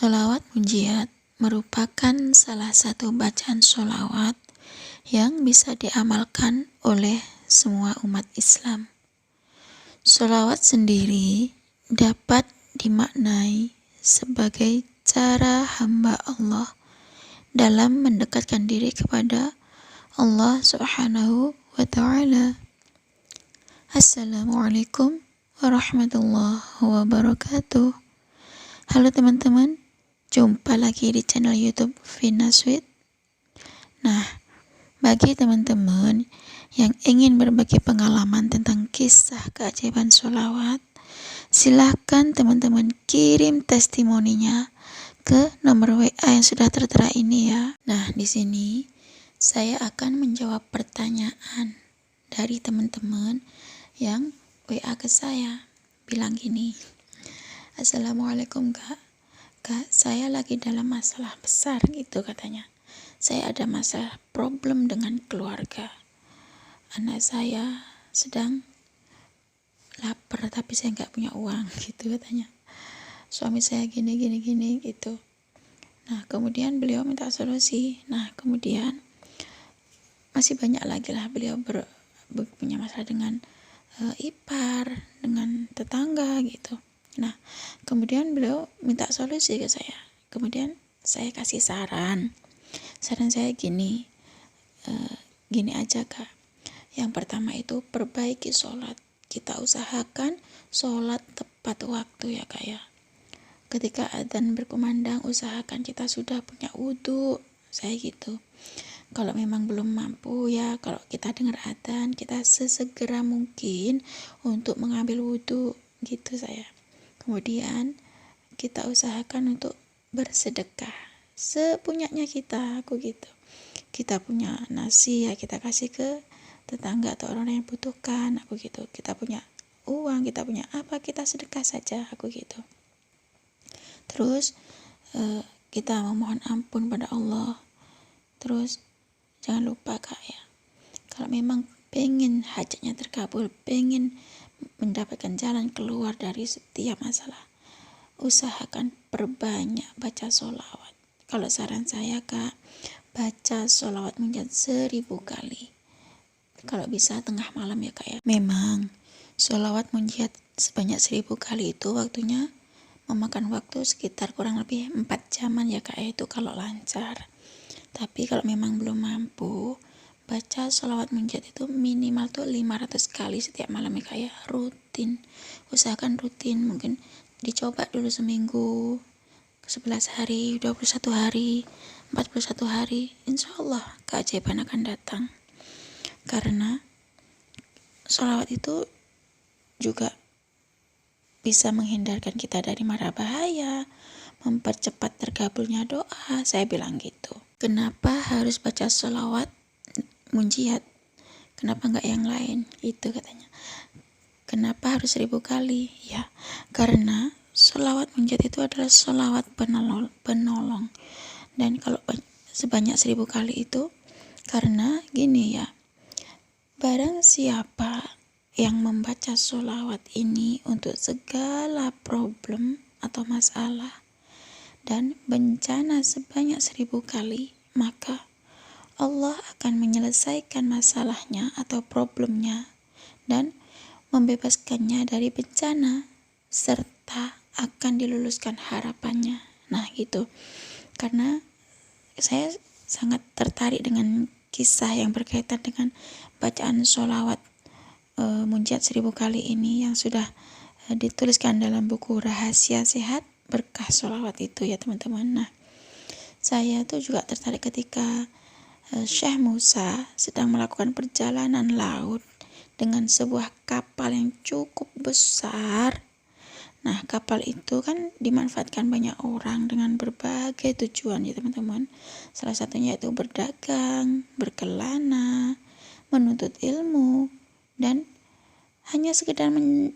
Sholawat Munjiat merupakan salah satu bacaan sholawat yang bisa diamalkan oleh semua umat Islam. Sholawat sendiri dapat dimaknai sebagai cara hamba Allah dalam mendekatkan diri kepada Allah Subhanahu wa Ta'ala. Assalamualaikum warahmatullahi wabarakatuh. Halo teman-teman, jumpa lagi di channel YouTube Vina Sweet. Nah, bagi teman-teman yang ingin berbagi pengalaman tentang kisah keajaiban sholawat, silahkan teman-teman kirim testimoninya ke nomor WA yang sudah tertera ini ya. Nah, di sini saya akan menjawab pertanyaan dari teman-teman yang WA ke saya. Bilang gini, Assalamualaikum Kak, saya lagi dalam masalah besar gitu katanya. Saya ada masalah problem dengan keluarga. Anak saya sedang lapar tapi saya nggak punya uang gitu katanya. Suami saya gini gitu. Nah, kemudian beliau minta solusi. Nah, kemudian masih banyak lagi lah beliau punya masalah dengan ipar, dengan tetangga gitu. Nah, kemudian beliau minta solusi ke saya. Kemudian saya kasih saran. Saran saya gini aja Kak. Yang pertama itu perbaiki sholat. Kita usahakan sholat tepat waktu ya Kak ya. Ketika adzan berkumandang, usahakan kita sudah punya wudhu. Saya gitu. Kalau memang belum mampu ya, kalau kita dengar adzan, kita sesegera mungkin untuk mengambil wudhu gitu saya. Kemudian kita usahakan untuk bersedekah sepunyanya kita, aku gitu. Kita punya nasi ya kita kasih ke tetangga atau orang yang butuhkan, aku gitu. Kita punya uang, kita punya apa, kita sedekah saja, aku gitu. Terus kita memohon ampun pada Allah. Terus jangan lupa Kak ya, kalau memang pengen hajatnya terkabul, pengen mendapatkan jalan keluar dari setiap masalah, usahakan perbanyak baca sholawat. Kalau saran saya Kak, baca sholawat munjiat 1000 kali. Kalau bisa tengah malam ya Kak ya. Memang sholawat munjiat sebanyak 1000 kali itu waktunya memakan waktu sekitar kurang lebih 4 jaman ya Kak ya, itu kalau lancar. Tapi kalau memang belum mampu, baca sholawat munjiat itu minimal tuh 500 kali setiap malam ya Kak ya, rutin. Usahakan rutin, mungkin dicoba dulu seminggu, 11 hari, 21 hari, 41 hari. Insya Allah keajaiban akan datang. Karena sholawat itu juga bisa menghindarkan kita dari mara bahaya, mempercepat terkabulnya doa, saya bilang gitu. Kenapa harus baca sholawat munjiat? Kenapa enggak yang lain? Itu katanya. Kenapa harus 1000 kali? Ya, karena sholawat munjiat itu adalah sholawat penolong. Dan kalau sebanyak 1000 kali itu, karena gini ya, barang siapa yang membaca sholawat ini untuk segala problem atau masalah dan bencana sebanyak 1000 kali, maka Allah akan menyelesaikan masalahnya atau problemnya dan membebaskannya dari bencana serta akan diluluskan harapannya. Nah gitu. Karena saya sangat tertarik dengan kisah yang berkaitan dengan bacaan sholawat munjiat 1000 kali ini yang sudah dituliskan dalam buku Rahasia Sehat Berkah Sholawat itu ya teman-teman. Nah, saya tuh juga tertarik ketika Syekh Musa sedang melakukan perjalanan laut dengan sebuah kapal yang cukup besar. Nah, kapal itu kan dimanfaatkan banyak orang dengan berbagai tujuan ya teman-teman. Salah satunya itu berdagang, berkelana, menuntut ilmu, dan hanya sekedar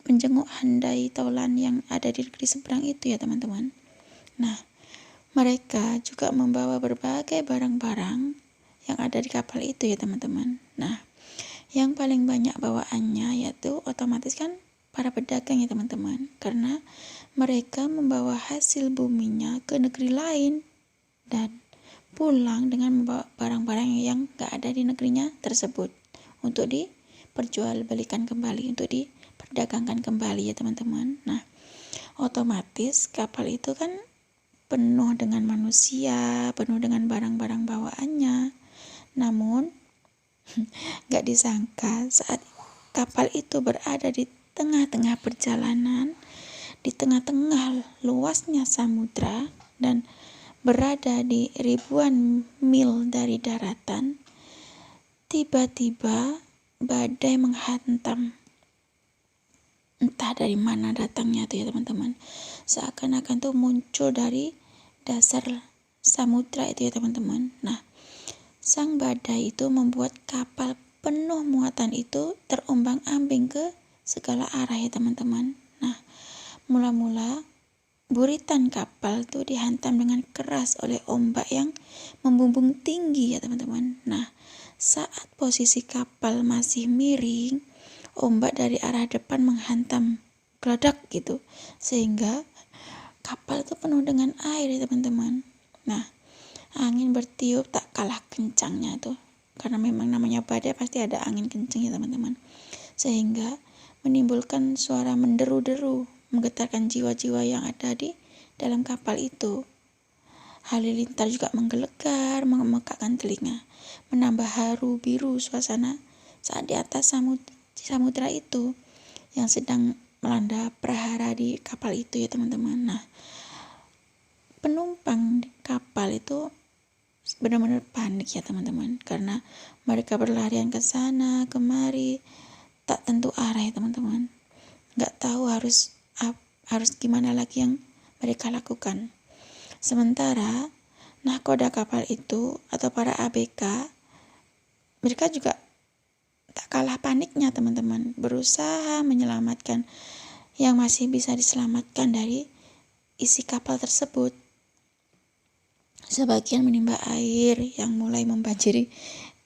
menjenguk handai taulan yang ada di negeri seberang itu ya teman-teman. Nah, mereka juga membawa berbagai barang-barang yang ada di kapal itu ya teman-teman. Nah, yang paling banyak bawaannya yaitu otomatis kan para pedagang ya teman-teman, karena mereka membawa hasil buminya ke negeri lain dan pulang dengan membawa barang-barang yang gak ada di negerinya tersebut untuk diperjualbelikan kembali, untuk diperdagangkan kembali ya teman-teman. Nah, otomatis kapal itu kan penuh dengan manusia, penuh dengan barang-barang bawaannya. Namun gak disangka saat kapal itu berada di tengah-tengah perjalanan, di tengah-tengah luasnya samudra dan berada di ribuan mil dari daratan, tiba-tiba badai menghantam. Entah dari mana datangnya tuh ya teman-teman. Seakan-akan tuh muncul dari dasar samudra itu ya teman-teman. Nah, sang badai itu membuat kapal penuh muatan itu terombang-ambing ke segala arah ya teman-teman. Nah, mula-mula buritan kapal itu dihantam dengan keras oleh ombak yang membumbung tinggi ya teman-teman. Nah, saat posisi kapal masih miring, ombak dari arah depan menghantam geledak gitu, sehingga kapal itu penuh dengan air ya teman-teman. Nah, angin bertiup tak kalah kencangnya tuh, karena memang namanya badai pasti ada angin kencang ya teman-teman, sehingga menimbulkan suara menderu-deru, menggetarkan jiwa-jiwa yang ada di dalam kapal itu. Halilintar juga menggelegar, memekakkan telinga, menambah haru biru suasana saat di atas samudra itu yang sedang melanda prahara di kapal itu ya teman-teman. Nah, penumpang kapal itu benar-benar panik ya teman-teman, karena mereka berlarian ke sana kemari, tak tentu arah ya teman-teman. Nggak tahu harus gimana lagi yang mereka lakukan. Sementara nahkoda kapal itu atau para ABK, mereka juga tak kalah paniknya teman-teman, berusaha menyelamatkan yang masih bisa diselamatkan dari isi kapal tersebut. Sebagian menimba air yang mulai membanjiri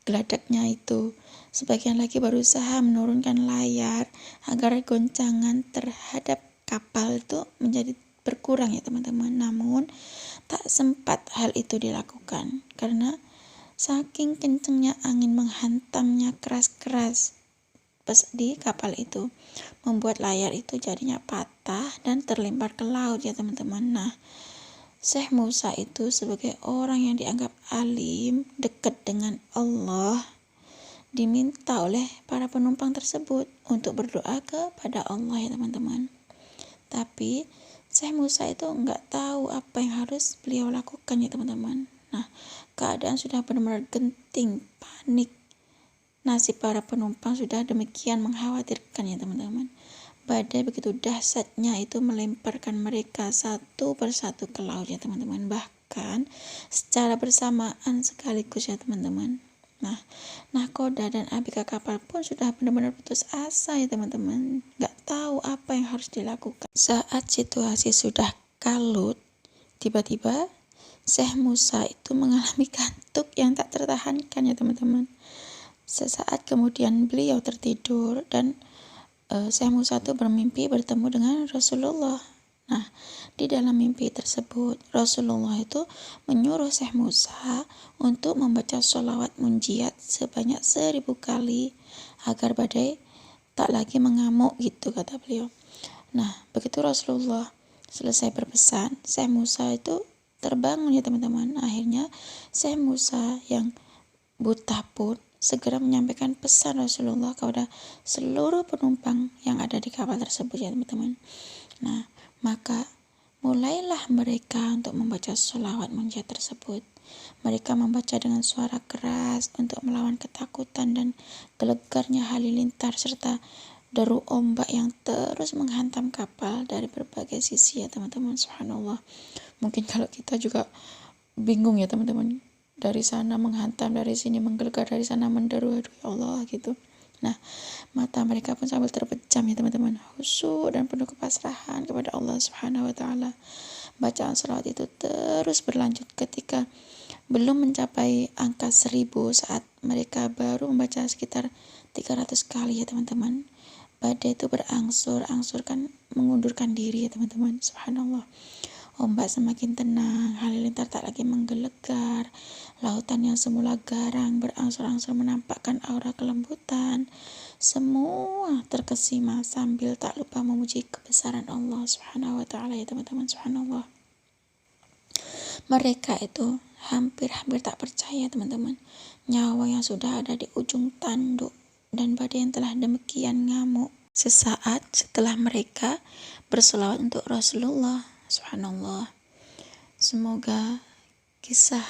geladaknya itu. Sebagian lagi berusaha menurunkan layar agar goncangan terhadap kapal itu menjadi berkurang ya teman-teman. Namun tak sempat hal itu dilakukan karena saking kencengnya angin menghantamnya keras-keras di kapal itu, membuat layar itu jadinya patah dan terlempar ke laut ya teman-teman. Nah, Syekh Musa itu sebagai orang yang dianggap alim, dekat dengan Allah, diminta oleh para penumpang tersebut untuk berdoa kepada Allah ya teman-teman. Tapi Syekh Musa itu nggak tahu apa yang harus beliau lakukan ya teman-teman. Nah, keadaan sudah benar-benar genting, panik. Nasib para penumpang sudah demikian mengkhawatirkan ya teman-teman. Badai begitu dahsyatnya itu melemparkan mereka satu persatu ke laut ya teman-teman. Bahkan secara bersamaan sekaligus ya teman-teman. Nah, nahkoda dan ABK kapal pun sudah benar-benar putus asa ya teman-teman. Gak tahu apa yang harus dilakukan. Saat situasi sudah kalut, tiba-tiba Syekh Musa itu mengalami kantuk yang tak tertahankan ya teman-teman. Sesaat kemudian beliau tertidur dan Syekh Musa itu bermimpi bertemu dengan Rasulullah. Nah, di dalam mimpi tersebut Rasulullah itu menyuruh Syekh Musa untuk membaca sholawat munjiat sebanyak 1000 kali agar badai tak lagi mengamuk gitu kata beliau. Nah, begitu Rasulullah selesai berpesan, Syekh Musa itu terbangun ya teman-teman. Akhirnya Syekh Musa yang buta pun segera menyampaikan pesan Rasulullah kepada seluruh penumpang yang ada di kapal tersebut ya teman-teman. Nah, maka mulailah mereka untuk membaca sholawat munjiat tersebut. Mereka membaca dengan suara keras untuk melawan ketakutan dan gelegarnya halilintar serta deru ombak yang terus menghantam kapal dari berbagai sisi ya teman-teman. Subhanallah. Mungkin kalau kita juga bingung ya teman-teman, dari sana menghantam, dari sini menggelegar, dari sana menderu, aduh ya Allah gitu. Nah, mata mereka pun sambil terpejam ya teman-teman, khusyuk dan penuh kepasrahan kepada Allah Subhanahu wa taala. Bacaan salawat itu terus berlanjut ketika belum mencapai angka 1000 saat mereka baru membaca sekitar 300 kali ya teman-teman. badai itu berangsur-angsur kan mengundurkan diri ya teman-teman. Subhanallah. Ombak semakin tenang, halilintar tak lagi menggelegar, lautan yang semula garang berangsur-angsur menampakkan aura kelembutan. Semua terkesima sambil tak lupa memuji kebesaran Allah Subhanahu wa ta'ala ya teman-teman. Subhanallah. Mereka itu hampir-hampir tak percaya teman-teman, nyawa yang sudah ada di ujung tanduk dan badai yang telah demikian ngamuk. Sesaat setelah mereka berselawat untuk Rasulullah. Subhanallah. Semoga kisah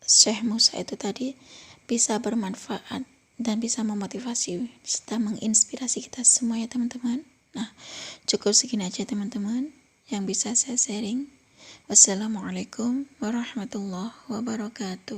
Syekh Musa itu tadi bisa bermanfaat dan bisa memotivasi serta menginspirasi kita semua ya teman-teman. Nah, cukup segini aja teman-teman yang bisa saya sharing. Wassalamualaikum warahmatullahi wabarakatuh.